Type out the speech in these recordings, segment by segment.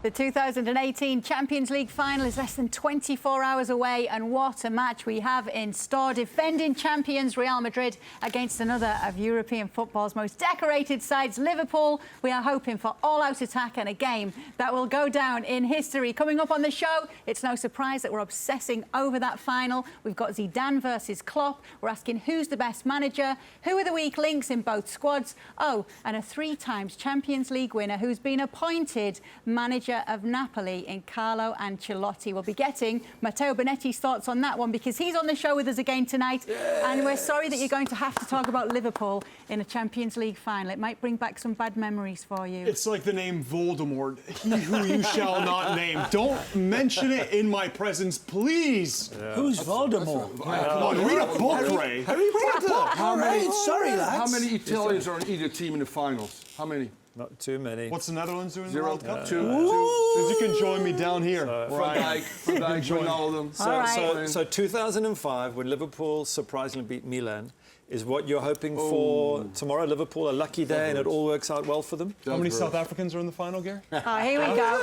The 2018 Champions League final is less than 24 hours away, and what a match we have in store. Defending champions Real Madrid against another of European football's most decorated sides, Liverpool. We are hoping for all-out attack and a game that will go down in history. Coming up on the show, it's no surprise that we're obsessing over that final. We've got Zidane versus Klopp. We're asking who's the best manager, who are the weak links in both squads. Oh, and a 3-time Champions League winner who's been appointed manager of Napoli in Carlo Ancelotti. We'll be getting Matteo Bonetti's thoughts on that one because he's on the show with us again tonight. Yes. And we're sorry that you're going to have to talk about Liverpool in a Champions League final. It might bring back some bad memories for you. It's like the name Voldemort, he who you shall not name. Don't mention it in my presence, please. Yeah. Who's Voldemort? Come on, read a book, Ray. Harry Potter. How many? Sorry, lads. How many Italians are on either team in the finals? How many? Not too many. What's the Netherlands doing in the 0, World Cup? 2. You can join me down here. Van Dijk, Ronaldo. So 2005, when Liverpool surprisingly beat Milan, is what you're hoping for tomorrow? Liverpool, a lucky day, and it all works out well for them? How many South Africans are in the final, Gary? Oh, here we go.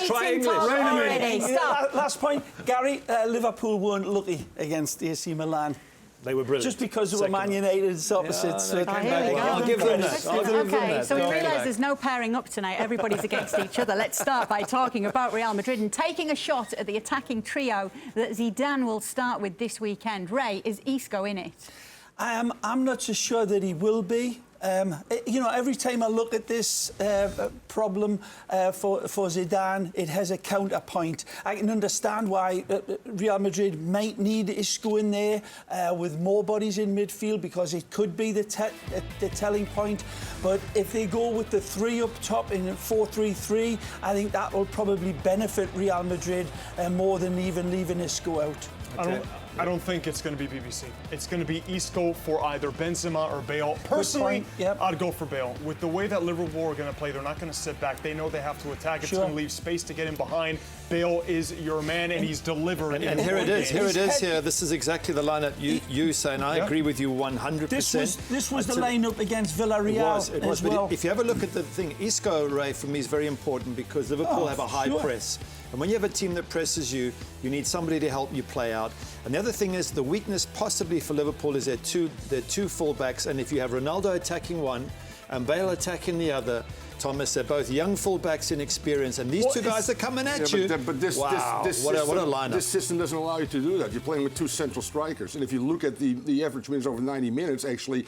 Fighting talk. Last point, Gary, Liverpool weren't lucky against AC Milan. They were brilliant. Just because they were Man United's opposites. I'll give them that. Okay, so we realise there's no pairing up tonight. Everybody's against each other. Let's start by talking about Real Madrid and taking a shot at the attacking trio that Zidane will start with this weekend. Ray, is Isco in it? I'm not so sure that he will be. You know, every time I look at this problem for Zidane, it has a counterpoint. I can understand why Real Madrid might need Isco in there with more bodies in midfield because it could be the telling point. But if they go with the 3 up top in 4-3-3, I think that will probably benefit Real Madrid more than even leaving Isco out. I don't think it's going to be BBC. It's going to be Isco for either Benzema or Bale. Personally, I'd go for Bale. With the way that Liverpool are going to play, they're not going to sit back. They know they have to attack. It's going to leave space to get in behind. Bale is your man, and he's delivering. And here it is. Here it is. Here, this is exactly the lineup you say, and I agree with you 100%. This was the lineup against Villarreal. It was. But if you have a look at the thing, Isco, Ray, for me is very important because Liverpool have a high press. And when you have a team that presses you, you need somebody to help you play out. And the other thing is the weakness possibly for Liverpool is their two fullbacks. And if you have Ronaldo attacking one and Bale attacking the other, Thomas, they're both young fullbacks in experience, and these two guys are coming at you. But this what a lineup. This system doesn't allow you to do that. You're playing with 2 central strikers, and if you look at the average wins over 90 minutes, actually,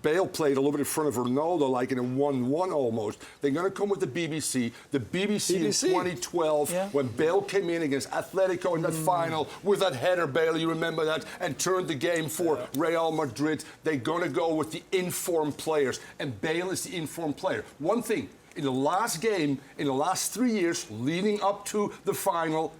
Bale played a little bit in front of Ronaldo, like in a 1-1 almost. They're going to come with the BBC. The BBC in 2012, when Bale came in against Atletico in that final with that header, Bale, you remember that, and turned the game for Real Madrid. They're going to go with the informed players, and Bale is the informed player. One thing, in the last game, in the last 3 years, leading up to the final,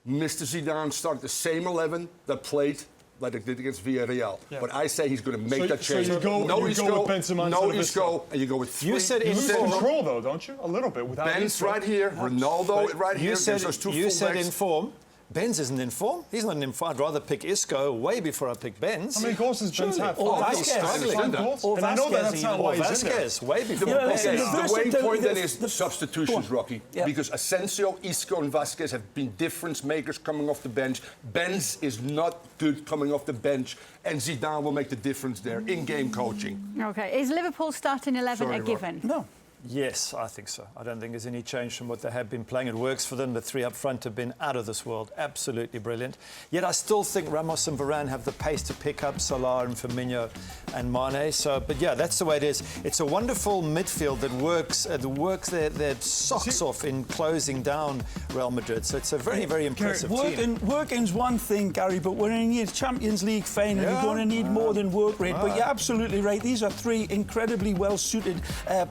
Mr. Zidane started the same 11 that played like they did against Villarreal. But I say he's going to make that change. So you go with Benzema, no Isco, and you go with 3. You said you lose control, though, don't you? A little bit. Without Ben's right here, Ronaldo right here. You said in form. Benz isn't in form. He's not in form. I'd rather pick Isco way before I pick Benz. How many goals has Benz had? He's struggling. And I know that's not why he's in there. Way before. The main point then is substitutions, Rocky. Because Asensio, Isco and Vasquez have been difference makers coming off the bench. Benz is not good coming off the bench. And Zidane will make the difference there in game coaching. Okay. Is Liverpool starting 11 a given? No. Yes, I think so. I don't think there's any change from what they have been playing. It works for them. The 3 up front have been out of this world. Absolutely brilliant. Yet I still think Ramos and Varane have the pace to pick up Salah and Firmino and Mane. But yeah, that's the way it is. It's a wonderful midfield that works their socks off in closing down Real Madrid. So it's a very, very impressive team. Working's one thing, Gary, but we're in a Champions League final. You're going to need more than work rate. But you're absolutely right. These are 3 incredibly well-suited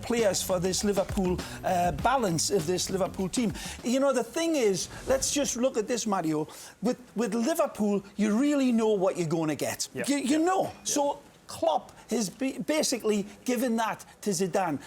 players for this Liverpool balance of this Liverpool team. You know, the thing is, let's just look at this, Mario. With Liverpool, you really know what you're going to get. You know. So Klopp has basically given that to Zidane.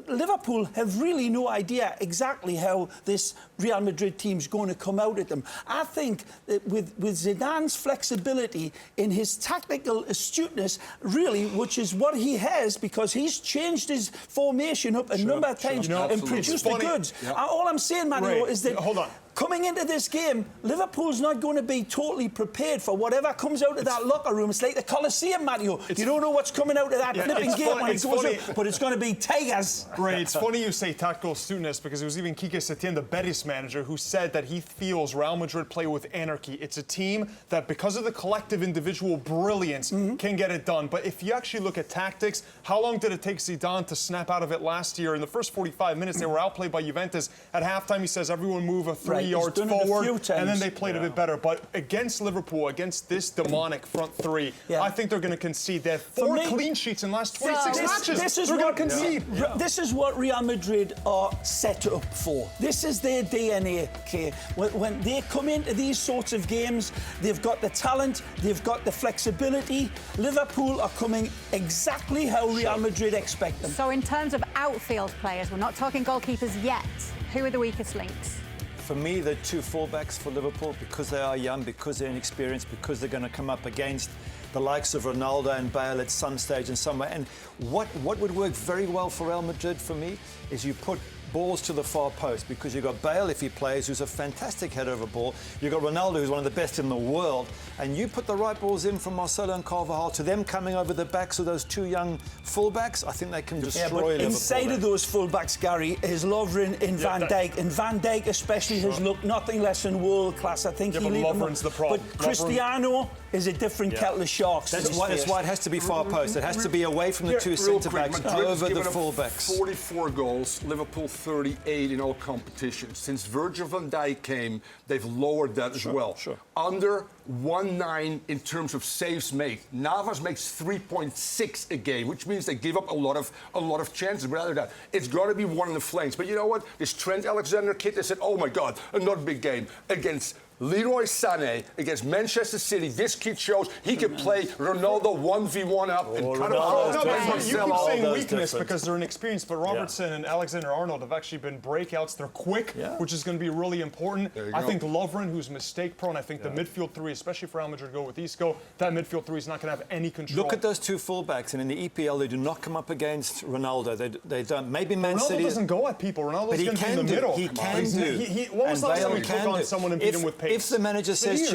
Liverpool have really no idea exactly how this Real Madrid team's going to come out at them. I think that with Zidane's flexibility in his tactical astuteness, really, which is what he has, because he's changed his formation up a number of times and produced the goods. All I'm saying, Mario, is that coming into this game, Liverpool's not going to be totally prepared for whatever comes out of that locker room. It's like the Coliseum, Mario. You don't know what's coming out of that flipping game when it goes up, but it's going to be tigers. Right, it's funny you say tactical astuteness, because it was even Quique Setién, the Betis manager, who said that he feels Real Madrid play with anarchy. It's a team that, because of the collective individual brilliance, can get it done. But if you actually look at tactics, how long did it take Zidane to snap out of it last year? In the first 45 minutes, they were outplayed by Juventus. At halftime, he says everyone move a 3 yards forward, and then they played a bit better. But against Liverpool, against this demonic front three, I think they're going to concede. They have 4 clean sheets in the last 26 matches. They're going to concede. This is what Real Madrid are set up for. This is their DNA, okay? When they come into these sorts of games, they've got the talent, they've got the flexibility. Liverpool are coming exactly how Real Madrid expect them. So in terms of outfield players, we're not talking goalkeepers yet. Who are the weakest links? For me, the 2 fullbacks for Liverpool, because they are young, because they're inexperienced, because they're going to come up against the likes of Ronaldo and Bale at some stage and somewhere. And what would work very well for Real Madrid, for me, is you put balls to the far post, because you've got Bale, if he plays, who's a fantastic header of a ball. You've got Ronaldo, who's one of the best in the world. And you put the right balls in from Marcelo and Carvajal to them coming over the backs of those 2 young fullbacks. I think they can destroy Liverpool. Inside of those fullbacks, Gary, is Lovren and Van Dijk. And Van Dijk especially has looked nothing less than world class. I think but Lovren's the problem. But Cristiano is a different kettle of sharks. That's why it has to be far post. It has to be away from the 2 centre-backs, over the full-backs. 44 goals, Liverpool 38 in all competitions. Since Virgil van Dijk came, they've lowered that as well. Under 1.9 in terms of saves made. Navas makes 3.6 a game, which means they give up a lot of chances. Rather than that, it's got to be one in the flanks. But you know what? This Trent Alexander kid, they said, oh my God, another big game against Leroy Sané against Manchester City. This kid shows he can play Ronaldo 1v1 up and cut off. You keep saying weakness because they're inexperienced, but Robertson and Alexander-Arnold have actually been breakouts. They're quick, which is going to be really important. I think Lovren, who's mistake-prone, I think the midfield 3, especially for Real Madrid, go with Isco, that midfield 3 is not going to have any control. Look at those 2 fullbacks, and in the EPL, they do not come up against Ronaldo. They don't. Maybe Man City... Ronaldo doesn't go at people. Ronaldo's going to be in the middle. He can do. When was the last time he took on someone and beat him with pace? If the manager says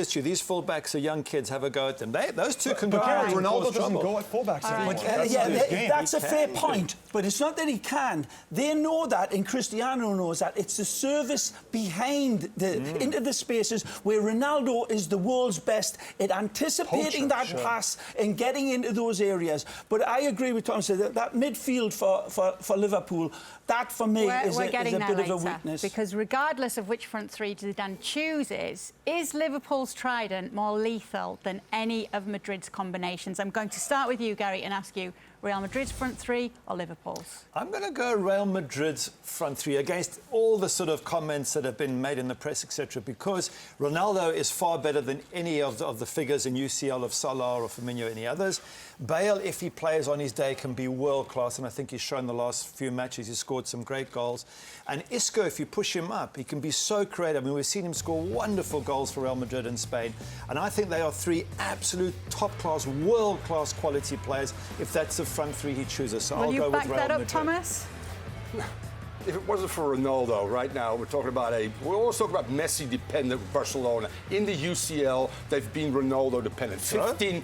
to you, these fullbacks are young kids, have a go at them. Those 2 can go. But Ronaldo doesn't go at fullbacks anymore. That's a fair point, but it's not that he can. They know that, and Cristiano knows that. It's the service behind into the spaces where Ronaldo is the world's best at anticipating that pass and getting into those areas. But I agree with Tom, that midfield for Liverpool, that for me is a bit of a weakness. Because regardless of which front 3 Zidane chooses, is Liverpool's trident more lethal than any of Madrid's combinations? I'm going to start with you, Gary, and ask you, Real Madrid's front 3 or Liverpool's? I'm going to go Real Madrid's front 3 against all the sort of comments that have been made in the press, etc., because Ronaldo is far better than any of the figures in UCL of Salah or Firmino or any others. Bale, if he plays on his day, can be world-class, and I think he's shown the last few matches he's scored some great goals. And Isco, if you push him up, he can be so creative. I mean, we've seen him score wonderful goals for Real Madrid and Spain, and I think they are 3 absolute top-class, world-class quality players, if that's the front 3 he chooses. So I'll go with Real Madrid. Will you back that up, Thomas? If it wasn't for Ronaldo, right now, we're always talking about Messi-dependent Barcelona. In the UCL, they've been Ronaldo-dependent. 15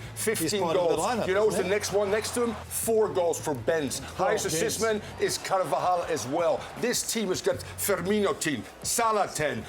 goals. You know what's the next one next to him? 4 goals for Benz. Highest assist man is Carvajal as well. This team has got Firmino 10, Salah 10,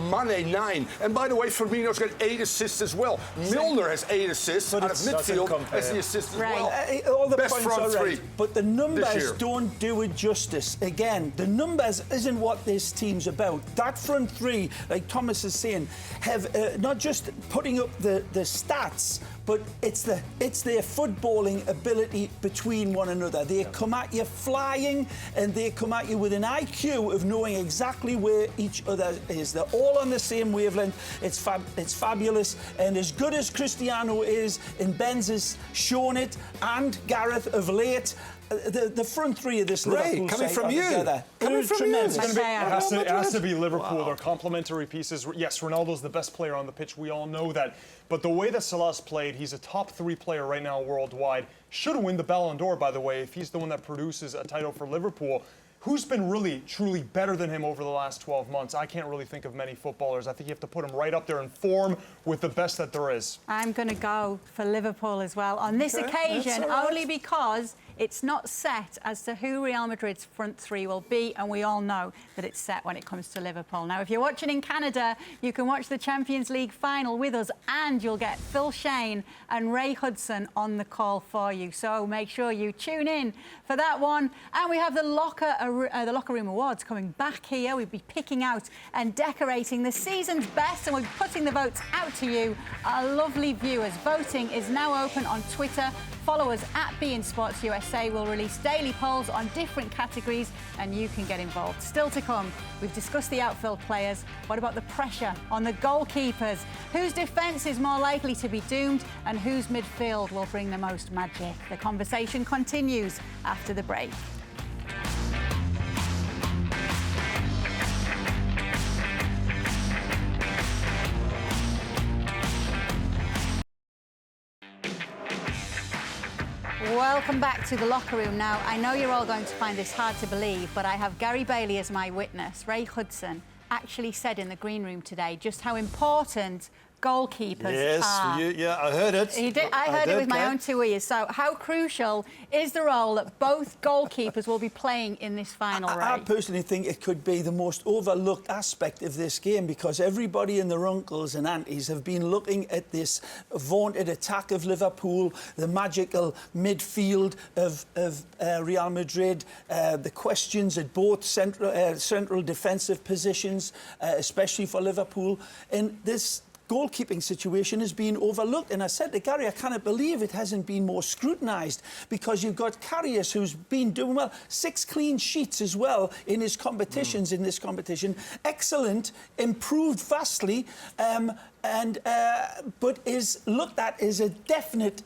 Mane 9. And by the way, Firmino's got 8 assists as well. Milner has 8 assists out of midfield as the assist as well. All the best points front are right, 3. but the numbers don't do it justice. again, the numbers isn't what this team's about. That front three, like Thomas is saying, have not just putting up the stats, but it's their footballing ability between one another. They come at you flying, and they come at you with an IQ of knowing exactly where each other is. They're all on the same wavelength. It's fabulous, and as good as Cristiano is, and Benz has shown it, and Gareth of late, the front three of this Liverpool coming side from you. together. Coming from tremendous. you. It has to be Liverpool. Wow. They're complementary pieces. Yes, Ronaldo's the best player on the pitch. We all know that. But the way that Salah's played, he's a top 3 player right now worldwide. Should win the Ballon d'Or, by the way, if he's the one that produces a title for Liverpool. Who's been really, truly better than him over the last 12 months? I can't really think of many footballers. I think you have to put him right up there in form with the best that there is. I'm going to go for Liverpool as well on this occasion, only because it's not set as to who Real Madrid's front three will be, and we all know that it's set when it comes to Liverpool. Now, if you're watching in Canada, you can watch the Champions League final with us, and you'll get Phil Shane and Ray Hudson on the call for you. So make sure you tune in for that one. And we have the locker room awards coming back here. We'll be picking out and decorating the season's best, and we're putting the votes out to you, our lovely viewers. Voting is now open on Twitter. Follow us at beIN Sports USA. We'll release daily polls on different categories, and you can get involved. Still to come, we've discussed the outfield players. What about the pressure on the goalkeepers? Whose defence is more likely to be doomed, and whose midfield will bring the most magic? The conversation continues after the break. Welcome back to the locker room. Now, I know you're all going to find this hard to believe, but I have Gary Bailey as my witness. Ray Hudson actually said in the green room today just how important goalkeepers are. Yeah, I heard it. He did. I heard it with my own 2 ears. So how crucial is the role that both goalkeepers will be playing in this final race? I personally think it could be the most overlooked aspect of this game, because everybody and their uncles and aunties have been looking at this vaunted attack of Liverpool, the magical midfield of Real Madrid, the questions at both central defensive positions, especially for Liverpool. And this goalkeeping situation has been overlooked, and I said to Gary, I cannot believe it hasn't been more scrutinised, because you've got Karius, who's been doing well, 6 clean sheets as well in his competitions in this competition. Excellent, improved vastly, but is looked at as a definite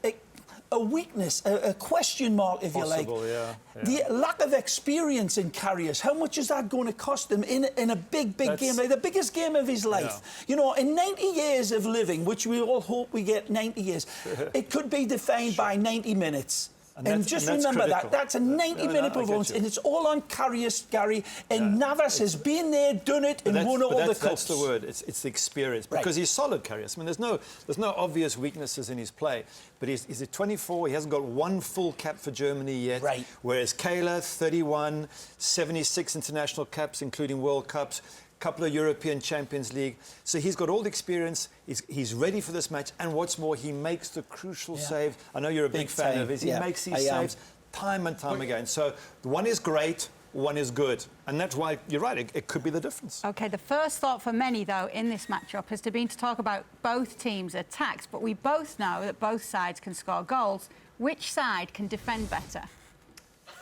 a weakness, a question mark, if you like. Yeah. The lack of experience in Karius, how much is that going to cost him in a big game, like the biggest game of his life? Yeah. You know, in 90 years of living, which we all hope we get 90 years, it could be defined by 90 minutes. And just remember that. That's a 90-minute performance, and it's all on Karius, Gary. And Navas has been there, done it, and won all the cups. That's the word. It's the experience. Because he's solid, Karius. I mean, there's no obvious weaknesses in his play. But he's at 24. He hasn't got one full cap for Germany yet. Right. Whereas Kayla, 31, 76 international caps, including World Cups. Couple of European Champions League. So he's got all the experience. He's ready for this match. And what's more, he makes the crucial save. I know you're a big fan of his. He makes these saves time and time again. So one is great, one is good. And that's why, you're right, it could be the difference. OK, the first thought for many, though, in this matchup has been to talk about both teams' attacks. But we both know that both sides can score goals. Which side can defend better?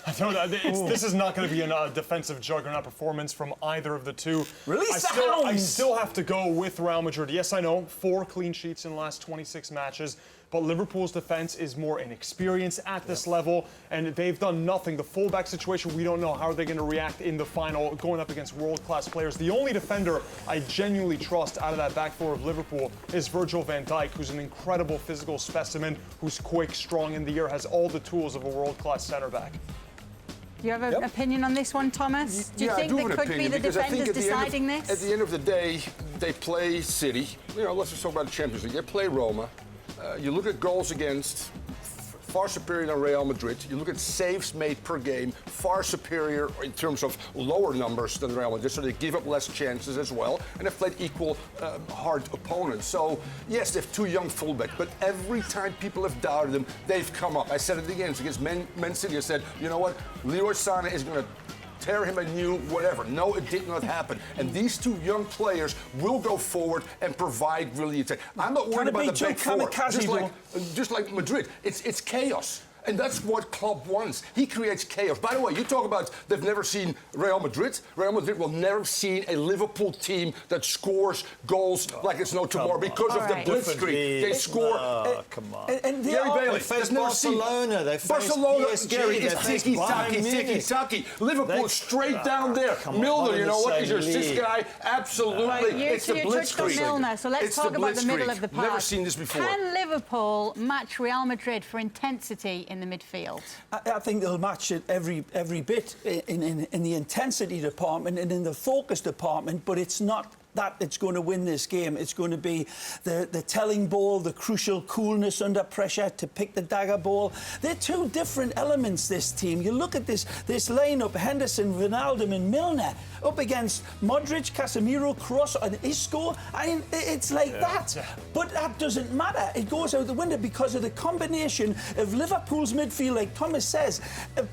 This is not going to be a defensive juggernaut performance from either of the two. Release the hounds! I hounds! still have to go with Real Madrid. Yes, I know, 4 clean sheets in the last 26 matches, but Liverpool's defense is more inexperienced at this level, and they've done nothing. The fullback situation, we don't know how they're going to react in the final, going up against world-class players. The only defender I genuinely trust out of that back four of Liverpool is Virgil van Dijk, who's an incredible physical specimen, who's quick, strong in the air, has all the tools of a world-class centre-back. Do you have an opinion on this one, Thomas? Do you think there could be the defenders deciding this? At the end of the day, they play City. You know, let's just talk about the Champions League. They play Roma. You look at goals against, far superior than Real Madrid. You look at saves made per game, far superior in terms of lower numbers than Real Madrid, so they give up less chances as well, and they've played equal hard opponents. So, yes, they have 2 young fullbacks, but every time people have doubted them, they've come up. I said it again, it's against Man City. I said, you know what, Leroy Sané is going to tear him a new whatever. No, it did not happen. And these two young players will go forward and provide really attack. I'm not worried about the back four. Just like Madrid, it's chaos. And that's what Klopp wants. He creates chaos. By the way, you talk about they've never seen Real Madrid. Real Madrid will never see a Liverpool team that scores goals like it's no tomorrow because of the blitzkrieg. They score. Come on. And Gary Bailey, they face Barcelona. They face PSG. Gary, it's tiki-taki. Liverpool straight down there. Milner, you know what? He's your assist guy. Absolutely. Right, it's the blitzkrieg. Milner, so let's talk about the middle of the park. Never seen this before. Can Liverpool match Real Madrid for intensity in the midfield? I think they'll match it every bit in the intensity department and in the focus department, but it's not that it's going to win this game. It's going to be the telling ball, the crucial coolness under pressure to pick the dagger ball. They're two different elements, this team. You look at this lineup, Henderson, Wijnaldum and Milner, up against Modric, Casemiro, Kroos and Isco. I mean, it's like that. But that doesn't matter. It goes out the window because of the combination of Liverpool's midfield, like Thomas says,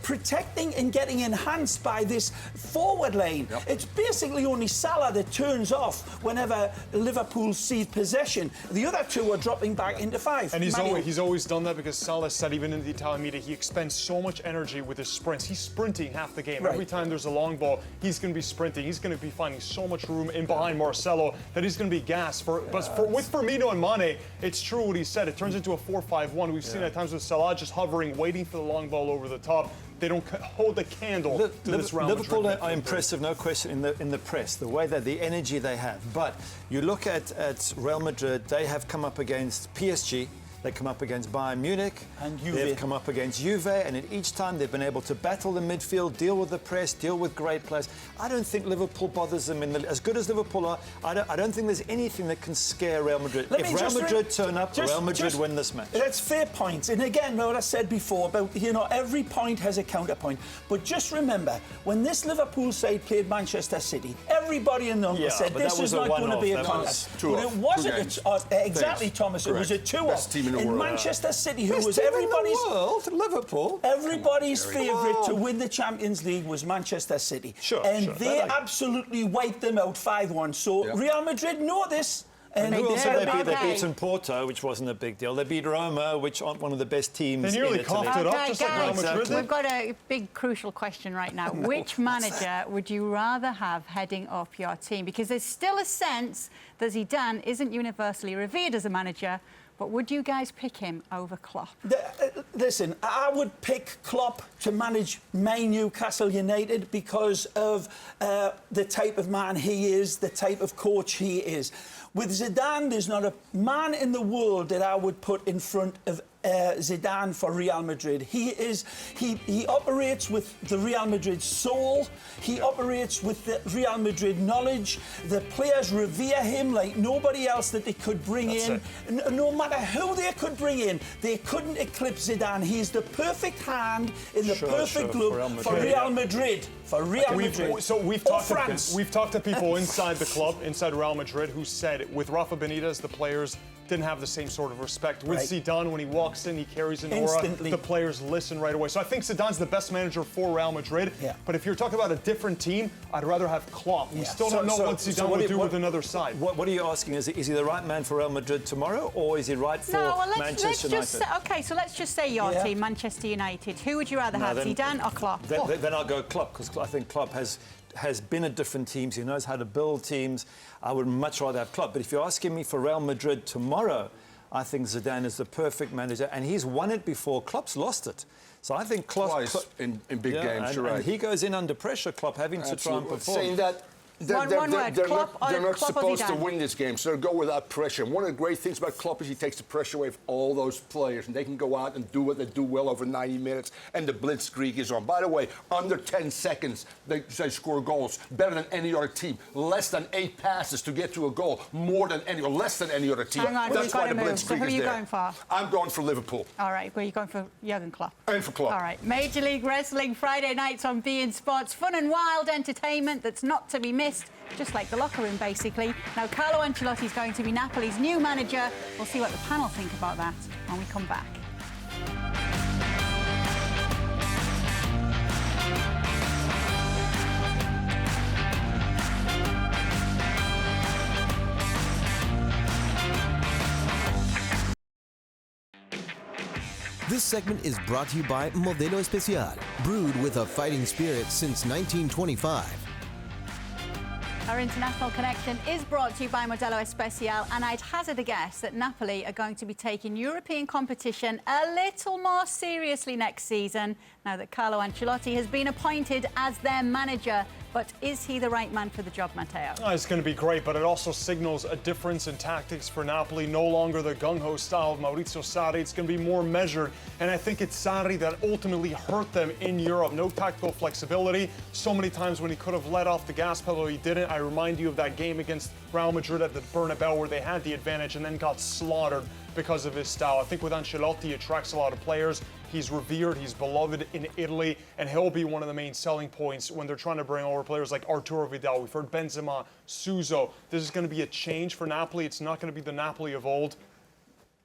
protecting and getting enhanced by this forward line. It's basically only Salah that turns off whenever Liverpool sees possession. The other two are dropping back into five. And he's always done that because Salah said, even in the Italian media, he expends so much energy with his sprints. He's sprinting half the game. Every time there's a long ball, he's going to be sprinting. He's going to be finding so much room in behind Marcelo that he's going to be gassed. With Firmino and Mane, it's true what he said. It turns into a 4-5-1. We've seen at times with Salah just hovering, waiting for the long ball over the top. They don't hold a candle to this Real Madrid. Liverpool are impressive, no question, in the press, the way that the energy they have. But you look at Real Madrid, they have come up against PSG. They come up against Bayern Munich, and Juve. They've come up against Juve, and at each time they've been able to battle the midfield, deal with the press, deal with great players. I don't think Liverpool bothers them. As good as Liverpool are, I don't think there's anything that can scare Real Madrid. If Real Madrid turn up, Real Madrid win this match. That's fair points. And again, what I said before about, every point has a counterpoint. But just remember, when this Liverpool side played Manchester City, everybody in London said this is not going to be a contest. But it wasn't. Exactly, Thomas. Correct. It was a 2-off. In Manchester City, who was everybody's Liverpool, everybody's favourite to win the Champions League was Manchester City, they absolutely wiped them out 5-1. So Real Madrid know this. And they beat Porto, which wasn't a big deal. They beat Roma, which aren't one of the best teams. They nearly coughed it up, just like Real Madrid. We've got a big, crucial question right now. Which manager would you rather have heading up your team? Because there's still a sense that Zidane isn't universally revered as a manager. But would you guys pick him over Klopp? Listen, I would pick Klopp to manage my Newcastle United because of the type of man he is, the type of coach he is. With Zidane, there's not a man in the world that I would put in front of Zidane for Real Madrid. He operates with the Real Madrid soul. He operates with the Real Madrid knowledge. The players revere him like nobody else that they could bring in. No matter who they could bring in, they couldn't eclipse Zidane. He's the perfect hand in the perfect glove for Real Madrid. For Real Madrid. So we've talked to people inside the club, inside Real Madrid, who said with Rafa Benitez, the players didn't have the same sort of respect. With Zidane, when he walks in, he carries an aura. The players listen right away. So I think Zidane's the best manager for Real Madrid. But if you're talking about a different team, I'd rather have Klopp. We still don't know what Zidane would do with another side. What are you asking? Is he the right man for Real Madrid tomorrow, or is he right for Manchester United? So let's just say your team, Manchester United. Who would you rather have, Zidane or Klopp? Then I'll go Klopp, because I think Klopp has been at different teams. He knows how to build teams. I would much rather have Klopp. But if you're asking me for Real Madrid tomorrow, I think Zidane is the perfect manager, and he's won it before. Klopp's lost it. So I think Klopp... Twice in big games, you're right. And he goes in under pressure, Klopp, having to try and perform. Saying that... They're not supposed to win this game, so they'll go without pressure. And one of the great things about Klopp is he takes the pressure away from all those players, and they can go out and do what they do well over 90 minutes, and the blitzkrieg is on. By the way, under 10 seconds, they score goals. Better than any other team. Less than 8 passes to get to a goal. More than any, or less than any other team. Hang on, that's why the blitzkrieg is there. Who are you going for? I'm going for Liverpool. All right, well, you're going for Jurgen Klopp. And for Klopp. All right, Major League Wrestling, Friday nights on beIN Sports. Fun and wild entertainment that's not to be missed. Just like the locker room, basically. Now, Carlo Ancelotti's going to be Napoli's new manager. We'll see what the panel think about that when we come back. This segment is brought to you by Modelo Especial, brewed with a fighting spirit since 1925. Our international connection is brought to you by Modelo Especial, and I'd hazard a guess that Napoli are going to be taking European competition a little more seriously next season now that Carlo Ancelotti has been appointed as their manager. But is he the right man for the job, Matteo? Oh, it's going to be great, but it also signals a difference in tactics for Napoli. No longer the gung-ho style of Maurizio Sarri. It's going to be more measured, and I think it's Sarri that ultimately hurt them in Europe. No tactical flexibility. So many times when he could have let off the gas pedal, he didn't. I remind you of that game against Real Madrid at the Bernabeu where they had the advantage and then got slaughtered because of his style. I think with Ancelotti, he attracts a lot of players. He's revered, he's beloved in Italy, and he'll be one of the main selling points when they're trying to bring over players like Arturo Vidal. We've heard Benzema, Suso. This is going to be a change for Napoli. It's not going to be the Napoli of old.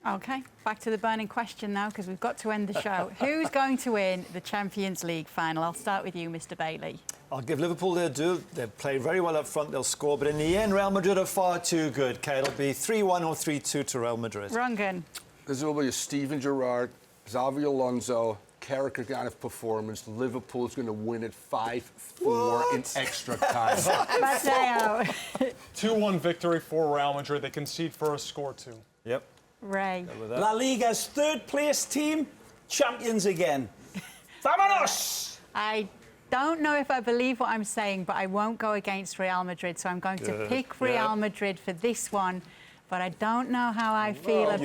OK, back to the burning question now, because we've got to end the show. Who's going to win the Champions League final? I'll start with you, Mr. Bailey. I'll give Liverpool their due. They've played very well up front. They'll score. But in the end, Real Madrid are far too good. Okay, it'll be 3-1 or 3-2 to Real Madrid. Rungan. This will be a Steven Gerrard, Xavi Alonso, character kind of performance. Liverpool's going to win it 5-4 in extra time. Matteo. 2-1 victory for Real Madrid. They concede first, score 2. Yep. Ray. La Liga's third-place team, champions again. Vámonos! I don't know if I believe what I'm saying, but I won't go against Real Madrid, so I'm going to pick Real Madrid for this one. But I don't know how I feel about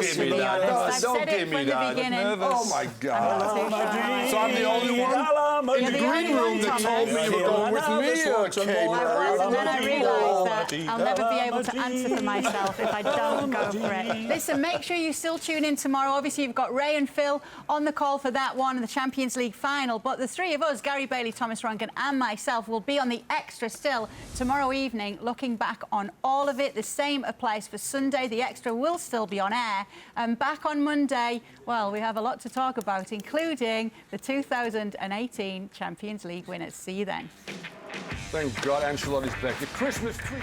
it, to be honest. I've said it from the beginning. Oh, my God. So I'm the only one in the green room that told me you were going with me. Okay, I was, and then I realised that I'll never be able to answer for myself if I don't go for it. Listen, make sure you still tune in tomorrow. Obviously, you've got Ray and Phil on the call for that one, the Champions League final. But the three of us, Gary Bailey, Thomas Rungan and myself, will be on the Extra still tomorrow evening, looking back on all of it. The same applies for Sunday. The Extra will still be on air. And back on Monday, well, we have a lot to talk about, including the 2018 Champions League winners. See you then. Thank God Ancelotti's back. The Christmas tree.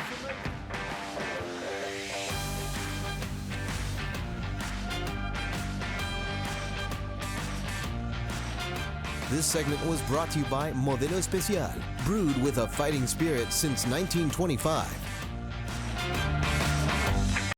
This segment was brought to you by Modelo Especial, brewed with a fighting spirit since 1925.